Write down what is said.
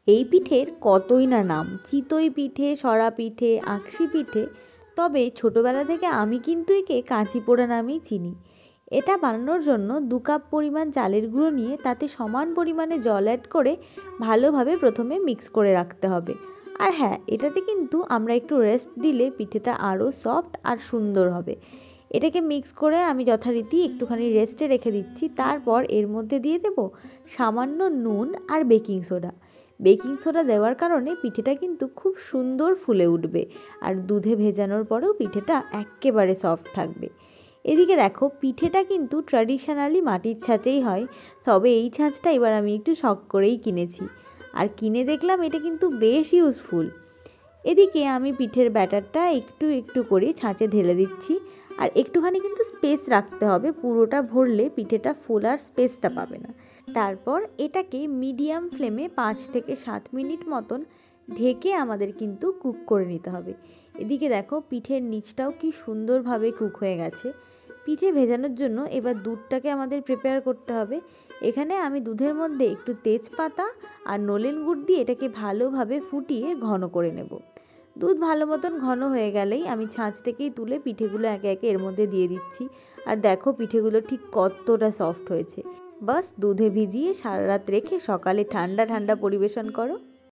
এই পিঠের কতই না নাম, চিতই পিঠে, সরা পিঠে, আকশি পিঠে। তবে ছোটোবেলা থেকে আমি কিন্তু একে কাঁচি পোড়া নামেই চিনি। এটা বানানোর জন্য 2 কাপ পরিমাণ চালের গুঁড়ো নিয়ে তাতে সমান পরিমাণে জল অ্যাড করে ভালোভাবে প্রথমে মিক্স করে রাখতে হবে। আর হ্যাঁ, এটাতে কিন্তু আমরা একটু রেস্ট দিলে পিঠেটা আরও সফট আর সুন্দর হবে। এটাকে মিক্স করে আমি যথারীতি একটুখানি রেস্টে রেখে দিচ্ছি। তারপর এর মধ্যে দিয়ে দেব সামান্য নুন আর বেকিং সোডা। বেকিং সোডা দেওয়ার কারণে পিঠেটা কিন্তু খুব সুন্দর ফুলে উঠবে, আর দুধে ভেজানোর পরেও পিঠেটা এক্কেবারে সফট থাকবে। এদিকে দেখো, পিঠেটা কিন্তু ট্র্যাডিশনালি মাটির ছাঁচেই হয়, তবে এই ছাঁচটা এবার আমি একটু শখ করেই কিনেছি, আর কিনে দেখলাম এটা কিন্তু বেশ ইউজফুল। এদিকে আমি পিঠের ব্যাটারটা একটু একটু করে ছাঁচে ঢেলে দিচ্ছি, আর একটুখানি কিন্তু স্পেস রাখতে হবে, পুরোটা ভরলে পিঠেটা ফোলার স্পেসটা পাবে না। তারপর এটাকে মিডিয়াম ফ্লেমে 5 থেকে 7 মিনিট মতন ঢেকে আমাদের কিন্তু কুক করে নিতে হবে। এদিকে দেখো, পিঠের নিচটাও কি সুন্দরভাবে কুক হয়ে গেছে। পিঠে ভেজানোর জন্য এবার দুধটাকে আমাদের প্রিপেয়ার করতে হবে। এখানে আমি দুধের মধ্যে একটু তেজপাতা আর নলেন গুড় দিয়ে এটাকে ভালোভাবে ফুটিয়ে ঘন করে নেব। দুধ ভালো মতন ঘন হয়ে গেলেই আমি ছাঁচ থেকেই তুলে পিঠেগুলো একে একে এর মধ্যে দিয়ে দিচ্ছি। আর দেখো, পিঠেগুলো ঠিক কতটা সফট হয়েছে। বাস দুধে ভিজিয়ে সারা রাত রেখে সকালে ঠান্ডা ঠান্ডা পরিবেশন করো।